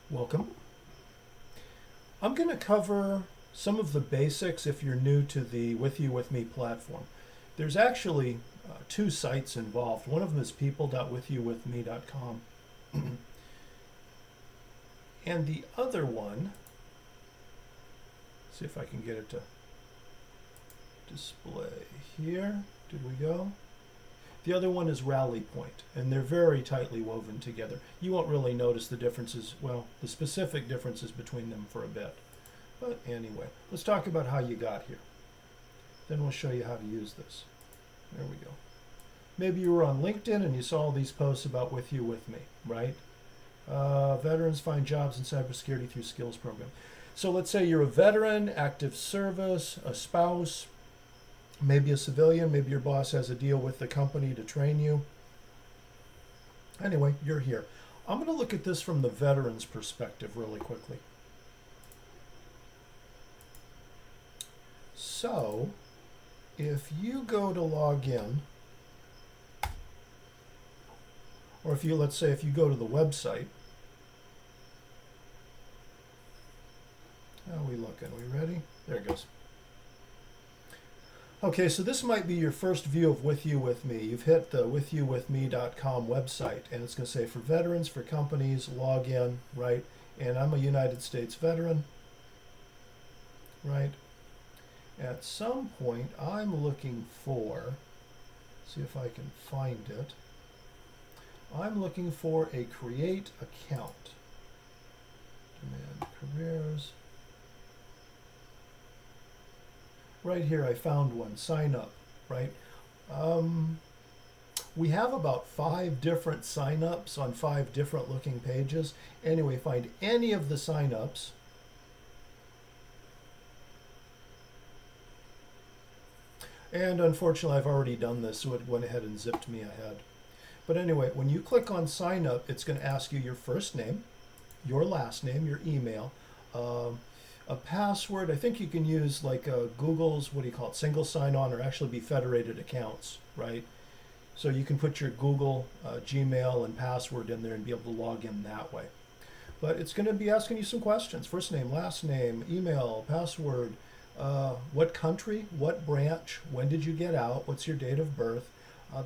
Welcome. I'm going to cover some of the basics if you're new to the With You With Me platform. There's actually two sites involved. One of them is people.withyouwithme.com. And the other one, see if I can get it to display here. Did we go? The other one is Rally Point, and they're very tightly woven together. You won't really notice the differences, well, the specific differences between them for a bit. But anyway, let's talk about how you got here. Then we'll show you how to use this. There we go. Maybe you were on LinkedIn and you saw all these posts about With You With Me, right? Veterans find jobs in cybersecurity through skills program. So let's say you're a veteran, active service, a spouse, maybe a civilian, maybe your boss has a deal with the company to train you. Anyway, you're here. I'm going to look at this from the veteran's perspective really quickly. So, if you go to log in, or if you, let's say, if you go to the website, how are we looking? Are we ready? There it goes. Okay, so this might be your first view of With You With Me. You've hit the withyouwithme.com website, and it's going to say for veterans, for companies, log in, right? And I'm a United States veteran, right? At some point, I'm looking for, see if I can find it. I'm looking for a create account. Demand careers. Right here, I found one, sign up, right? We have about 5 different sign-ups on 5 different looking pages. Anyway, find any of the sign-ups. And unfortunately, I've already done this, so it went ahead and zipped me ahead. But anyway, when you click on sign up, it's going to ask you your first name, your last name, your email, a password. I think you can use like Google's, what do you call it, single sign-on, or actually be federated accounts, right? So you can put your Google Gmail and password in there and be able to log in that way. But it's going to be asking you some questions. First name, last name, email, password, what country, what branch, when did you get out, what's your date of birth.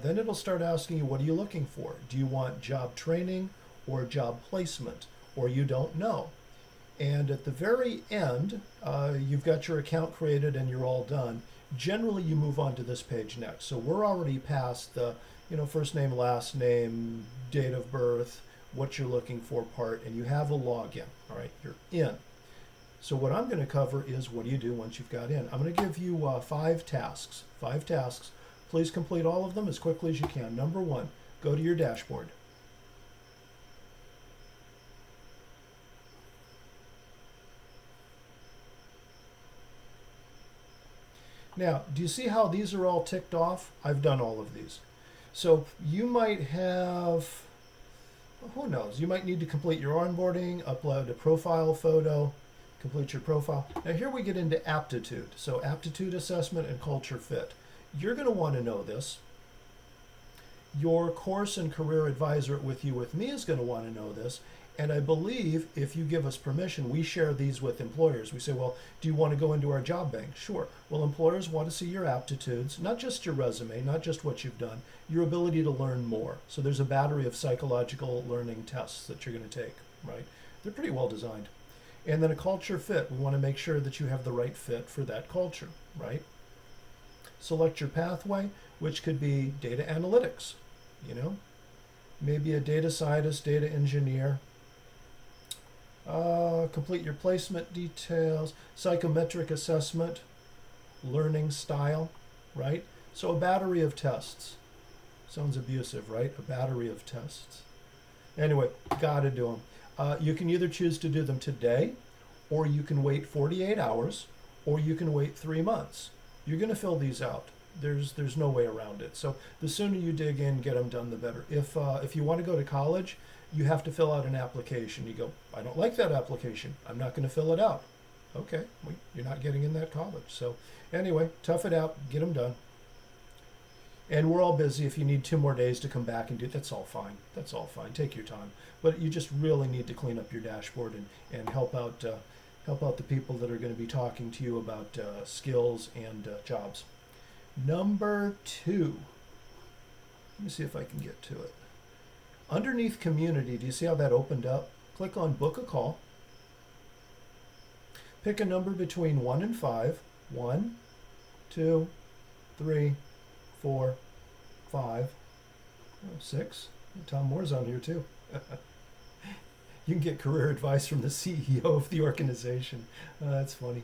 Then it'll start asking you, what are you looking for? Do you want job training or job placement, or you don't know? And at the very end, you've got your account created and you're all done. Generally, you move on to this page next. So we're already past the, first name, last name, date of birth, what you're looking for part, and you have a login. All right, you're in. So what I'm going to cover is what do you do once you've got in. I'm going to give you 5 tasks. 5 tasks. Please complete all of them as quickly as you can. Number 1, go to your dashboard. Now, do you see how these are all ticked off? I've done all of these. So you might have, who knows, you might need to complete your onboarding, upload a profile photo, complete your profile. Now here we get into aptitude. So aptitude assessment and culture fit. You're going to want to know this. Your course and career advisor at With You With Me is going to want to know this. And I believe if you give us permission, we share these with employers. We say, well, do you want to go into our job bank? Sure. Well, employers want to see your aptitudes, not just your resume, not just what you've done, your ability to learn more. So there's a battery of psychological learning tests that you're going to take, right? They're pretty well designed. And then a culture fit. We want to make sure that you have the right fit for that culture, right? Select your pathway, which could be data analytics, maybe a data scientist, data engineer. Complete your placement details, psychometric assessment, learning style, right? So a battery of tests. Sounds abusive, right? A battery of tests. Anyway, gotta do them. You can either choose to do them today, or you can wait 48 hours, or you can wait 3 months. You're going to fill these out. There's no way around it. So the sooner you dig in, get them done, the better. If you want to go to college, you have to fill out an application. You go, I don't like that application. I'm not going to fill it out. Okay, well, you're not getting in that college. So anyway, tough it out, get them done. And we're all busy. If you need 2 more days to come back and do, that's all fine. That's all fine. Take your time. But you just really need to clean up your dashboard and help out the people that are going to be talking to you about skills and jobs. Number 2. Let me see if I can get to it. Underneath community, do you see how that opened up? Click on book a call. Pick a number between 1 and 5. 1, 2, 3, 4, 5, 6. Tom Moore's on here too. You can get career advice from the CEO of the organization. That's funny.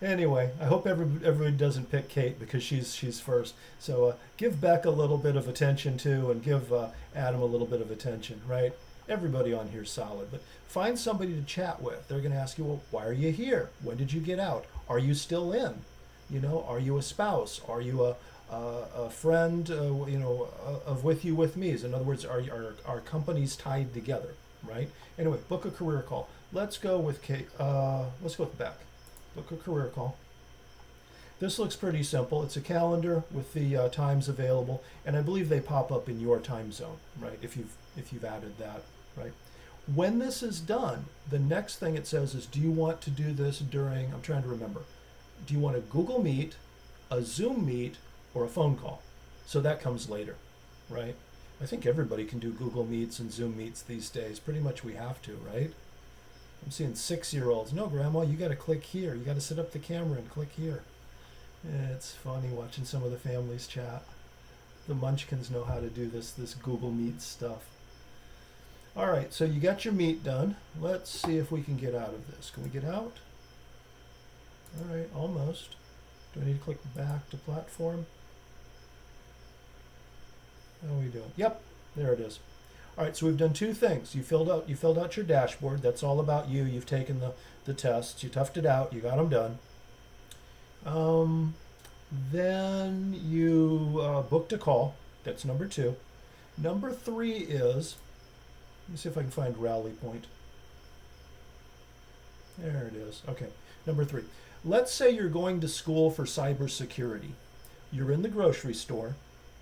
Anyway, I hope everybody doesn't pick Kate because she's first. So give Beck a little bit of attention too, and give Adam a little bit of attention, right? Everybody on here's solid, but find somebody to chat with. They're going to ask you, well, why are you here? When did you get out? Are you still in? You know, are you a spouse? Are you a friend? Of with you with me's. In other words, are companies tied together, right? Anyway, book a career call. Let's go with Kate. Let's go with Beck. Book a career call. This looks pretty simple. It's a calendar with the times available, and I believe they pop up in your time zone, right? If you've added that, right? When this is done, the next thing it says is, do you want to do this during? I'm trying to remember. Do you want a Google Meet, a Zoom Meet, or a phone call? So that comes later, right? I think everybody can do Google Meets and Zoom Meets these days. Pretty much we have to, right? I'm seeing 6-year-olds. No, Grandma, you got to click here. You got to set up the camera and click here. It's funny watching some of the families chat. The Munchkins know how to do this Google Meet stuff. All right, so you got your meet done. Let's see if we can get out of this. Can we get out? All right, almost. Do I need to click back to platform? How are we doing? Yep, there it is. All right, so we've done 2 things. You filled out your dashboard. That's all about you. You've taken the tests. You toughed it out. You got them done. Then you booked a call. That's number 2. Number 3 is, let me see if I can find rally point. There it is. Okay, number 3. Let's say you're going to school for cybersecurity. You're in the grocery store.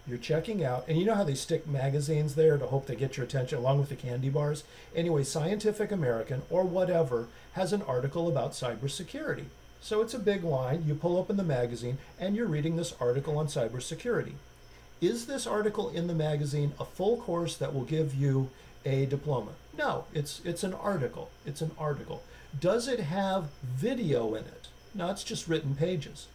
You're checking out, and you know how they stick magazines there to hope they get your attention along with the candy bars? Anyway, Scientific American or whatever has an article about cybersecurity. So it's a big line. You pull open the magazine and you're reading this article on cybersecurity. Is this article in the magazine a full course that will give you a diploma? No, it's an article. It's an article. Does it have video in it? No, it's just written pages.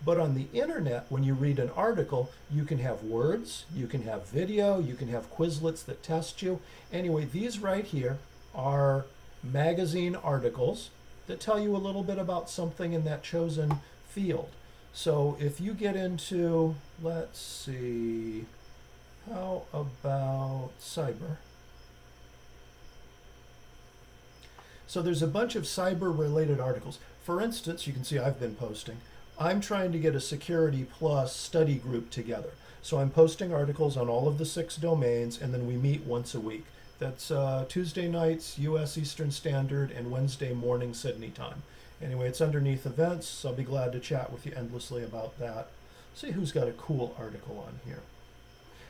But on the internet, when you read an article, you can have words, you can have video, you can have Quizlets that test you. Anyway, these right here are magazine articles that tell you a little bit about something in that chosen field. So if you get into, let's see, how about cyber? So there's a bunch of cyber related articles. For instance, you can see I've been posting. I'm trying to get a Security Plus study group together. So I'm posting articles on all of the 6 domains, and then we meet once a week. That's Tuesday nights, U.S. Eastern Standard, and Wednesday morning Sydney time. Anyway, it's underneath events, so I'll be glad to chat with you endlessly about that. See who's got a cool article on here.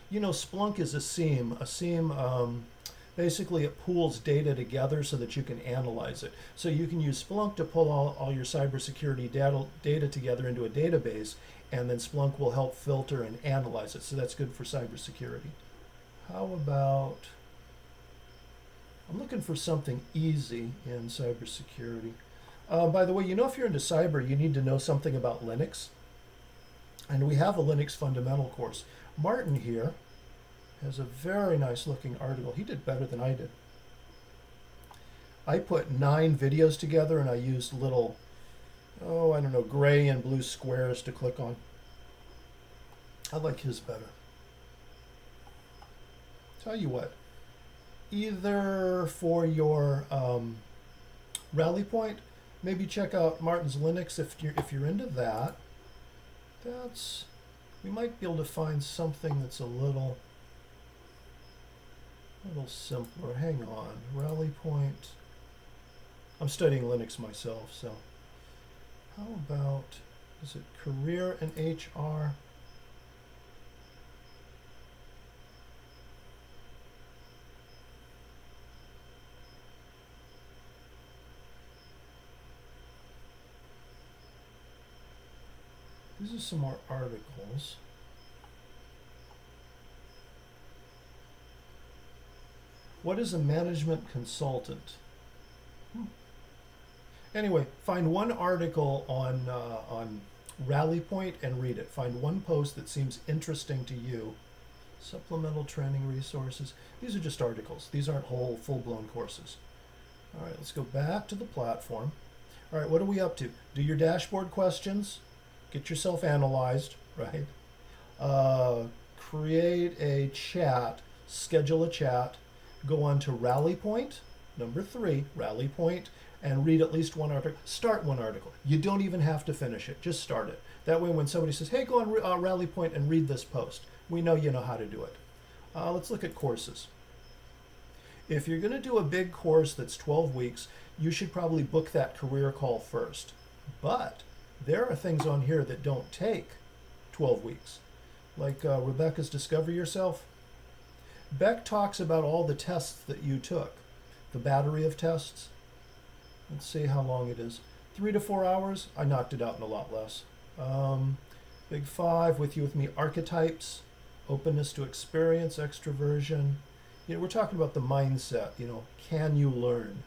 You know, Splunk is a SIEM. Basically, it pools data together so that you can analyze it. So you can use Splunk to pull all your cybersecurity data together into a database, and then Splunk will help filter and analyze it. So that's good for cybersecurity. How about, I'm looking for something easy in cybersecurity. By the way, you know, if you're into cyber, you need to know something about Linux. And we have a Linux fundamental course. Martin here has a very nice looking article. He did better than I did. I put 9 videos together and I used little, gray and blue squares to click on. I like his better. Tell you what, either for your rally point, maybe check out Martin's Linux if you're into that. We might be able to find something that's a little simpler. Hang on, rally point. I'm studying Linux myself, so how about, is it career and HR? These are some more articles. What is a management consultant? Anyway, find one article on Rally Point and read it. Find one post that seems interesting to you. Supplemental training resources. These are just articles. These aren't whole full-blown courses. All right, let's go back to the platform. All right, what are we up to? Do your dashboard questions. Get yourself analyzed, right? Create a chat. Schedule a chat. Go on to Rally Point, number 3, Rally Point, and read at least one article. Start one article. You don't even have to finish it. Just start it. That way when somebody says, hey, go on Rally Point and read this post, we know you know how to do it. Let's look at courses. If you're going to do a big course that's 12 weeks, you should probably book that career call first. But there are things on here that don't take 12 weeks, like Rebecca's Discover Yourself. Beck talks about all the tests that you took, the battery of tests. Let's see how long it is. 3 to 4 hours. I knocked it out in a lot less. Big 5, With You With Me, archetypes, openness to experience, extroversion. You know, we're talking about the mindset. You know, can you learn,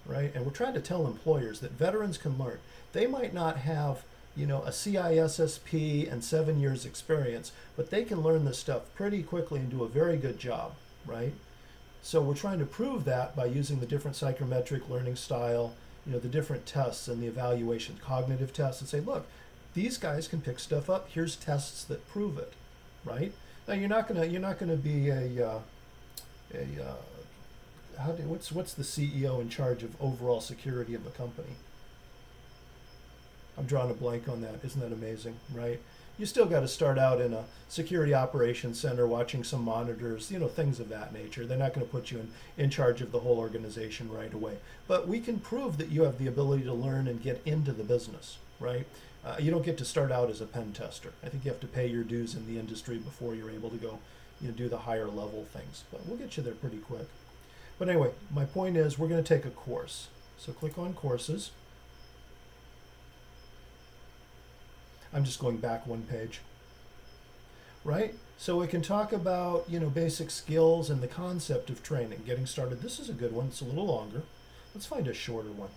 right? And we're trying to tell employers that veterans can learn. They might not have, you know, a CISSP and 7 years experience, but they can learn this stuff pretty quickly and do a very good job, right? So we're trying to prove that by using the different psychometric learning style, you know, the different tests and the evaluation, cognitive tests, and say, look, these guys can pick stuff up. Here's tests that prove it, right? Now you're not gonna be what's the CEO in charge of overall security of a company? I'm drawing a blank on that. Isn't that amazing, right? You still got to start out in a security operations center watching some monitors, you know, things of that nature. They're not going to put you in charge of the whole organization right away. But we can prove that you have the ability to learn and get into the business, right? You don't get to start out as a pen tester. I think you have to pay your dues in the industry before you're able to go, you know, do the higher level things. But we'll get you there pretty quick. But anyway, my point is we're going to take a course. So click on courses. I'm just going back one page, right? So we can talk about, you know, basic skills and the concept of training, getting started. This is a good one. It's a little longer. Let's find a shorter one.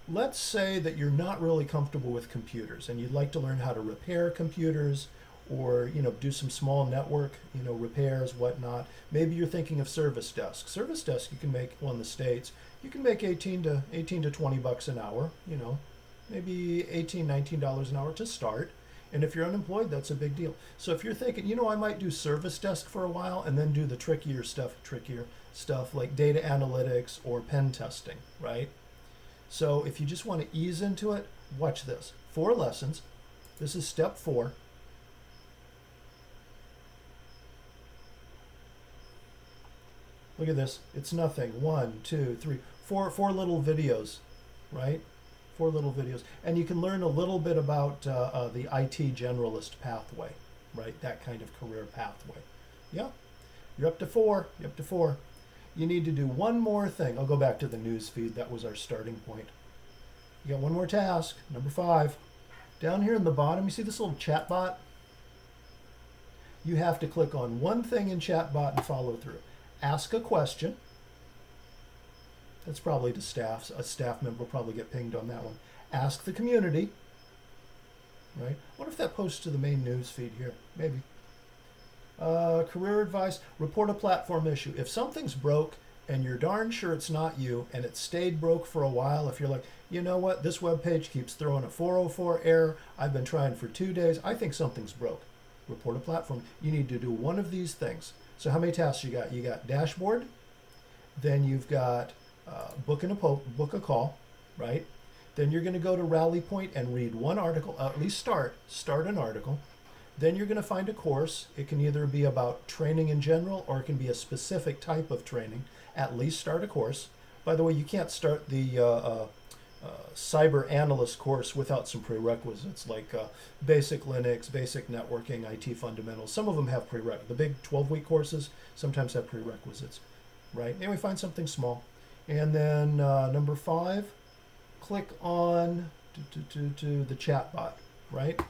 Let's say that you're not really comfortable with computers and you'd like to learn how to repair computers or, you know, do some small network, you know, repairs, whatnot. Maybe you're thinking of service desk. Service desk you can make, well, in the States, you can make 18 to 20 bucks an hour, you know, maybe $18, $19 an hour to start. And if you're unemployed, that's a big deal. So if you're thinking, you know, I might do service desk for a while and then do the trickier stuff like data analytics or pen testing, right? So if you just want to ease into it, watch this. 4 lessons. This is step 4. Look at this. It's nothing. 1, 2, 3, 4 little videos, right? 4 little videos. And you can learn a little bit about the IT generalist pathway, right? That kind of career pathway. Yeah, you're up to 4. You're up to 4. You need to do one more thing. I'll go back to the news feed. That was our starting point. You got one more task, number 5. Down here in the bottom, you see this little chat bot? You have to click on one thing in chat bot and follow through. Ask a question. That's probably to staff. A staff member will probably get pinged on that one. Ask the community. Right? What if that posts to the main news feed here? Maybe. Career advice. Report a platform issue. If something's broke and you're darn sure it's not you and it stayed broke for a while, if you're like, you know what, this web page keeps throwing a 404 error. I've been trying for 2 days. I think something's broke. Report a platform. You need to do one of these things. So how many tasks you got? You got dashboard. Then you've got book a call, right? Then you're going to go to Rally Point and read one article, at least start an article. Then you're going to find a course. It can either be about training in general or it can be a specific type of training. At least start a course. By the way, you can't start the cyber analyst course without some prerequisites like basic Linux, basic networking, IT fundamentals. Some of them have prerequisites. The big 12-week courses sometimes have prerequisites, right? Anyway, find something small. And then number 5, click on to the chat bot. right?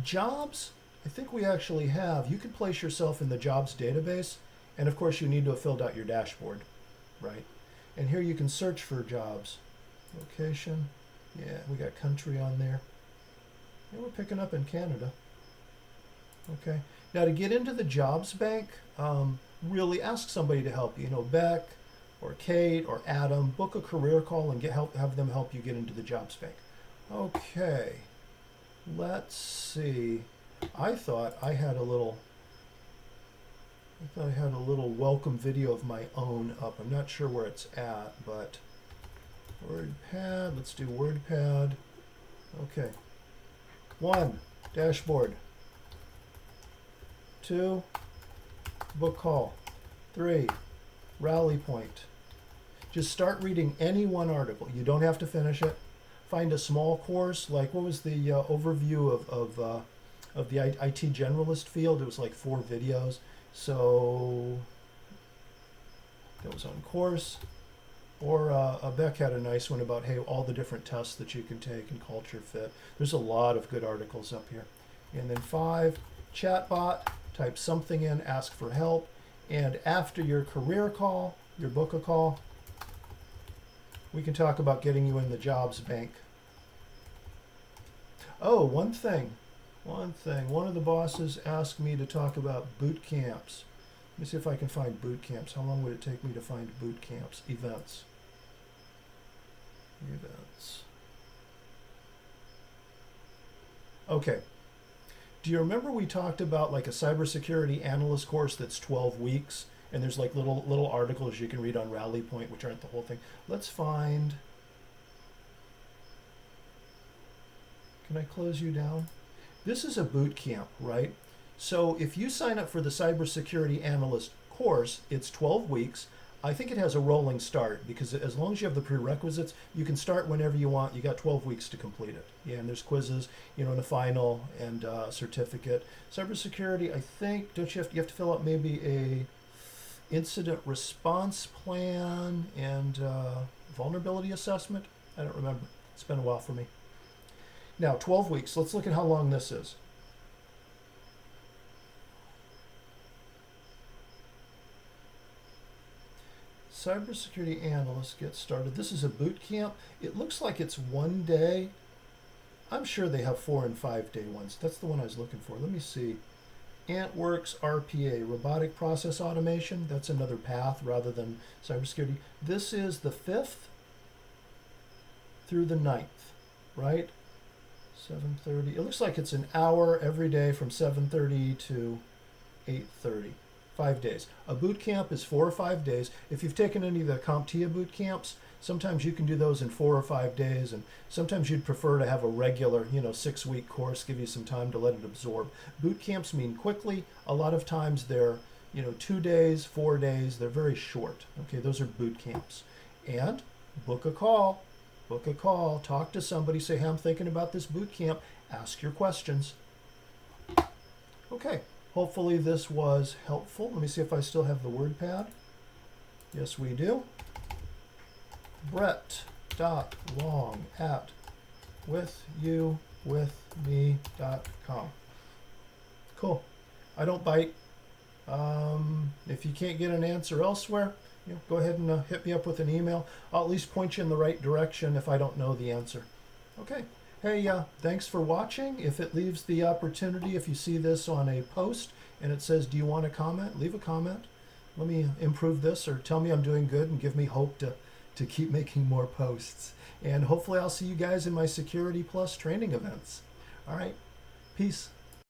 Jobs, I think we actually have. You can place yourself in the jobs database, and of course you need to have filled out your dashboard, right? And here you can search for jobs. Location, yeah, we got country on there. Yeah, we're picking up in Canada. Okay, now to get into the jobs bank, really ask somebody to help you. You know, Beck or Kate or Adam, book a career call and have them help you get into the jobs bank. Okay, let's see. I thought I had a little welcome video of my own up. I'm not sure where it's at, but WordPad, let's do WordPad. Okay. 1, dashboard. 2, book call. 3, rally point. Just start reading any one article. You don't have to finish it. Find a small course, like what was the overview of the IT generalist field? It was like 4 videos. So that was on course. Or Beck had a nice one about, hey, all the different tests that you can take and culture fit. There's a lot of good articles up here. And then 5, chatbot, type something in, ask for help. And after your career call, your book a call, we can talk about getting you in the jobs bank. Oh, one thing. One of the bosses asked me to talk about boot camps. Let me see if I can find boot camps. How long would it take me to find boot camps? Events. Okay. Do you remember we talked about like a cybersecurity analyst course that's 12 weeks? And there's like little articles you can read on Rally Point, which aren't the whole thing. Let's find. Can I close you down? This is a boot camp, right? So if you sign up for the cybersecurity analyst course, it's 12 weeks. I think it has a rolling start because as long as you have the prerequisites, you can start whenever you want. You got 12 weeks to complete it. Yeah, and there's quizzes, you know, and a final and certificate. Cybersecurity, I think, don't you have to fill out maybe a incident response plan and vulnerability assessment? I don't remember. It's been a while for me. Now, 12 weeks. Let's look at how long this is. Cybersecurity analyst gets started. This is a boot camp. It looks like it's 1 day. I'm sure they have 4 and 5 day ones. That's the one I was looking for. Let me see. AntWorks RPA, robotic process automation. That's another path rather than cybersecurity. This is the 5th through the 9th, right? 7:30. It looks like it's an hour every day from 7:30 to 8:30. 5 days. A boot camp is 4 or 5 days. If you've taken any of the CompTIA boot camps, sometimes you can do those in 4 or 5 days, and sometimes you'd prefer to have a regular, 6-week course, give you some time to let it absorb. Boot camps mean quickly. A lot of times they're, 2 days, 4 days. They're very short. Okay, those are boot camps. And book a call. Book a call. Talk to somebody. Say, hey, I'm thinking about this boot camp. Ask your questions. Okay. Hopefully this was helpful. Let me see if I still have the WordPad. Yes, we do. Brett.long@withyouwithme.com. Cool. I don't bite. If you can't get an answer elsewhere, go ahead and hit me up with an email. I'll at least point you in the right direction if I don't know the answer. Okay. Hey, thanks for watching. If it leaves the opportunity, if you see this on a post and it says, do you want to comment? Leave a comment. Let me improve this or tell me I'm doing good and give me hope to keep making more posts. And hopefully I'll see you guys in my Security Plus training events. All right. Peace.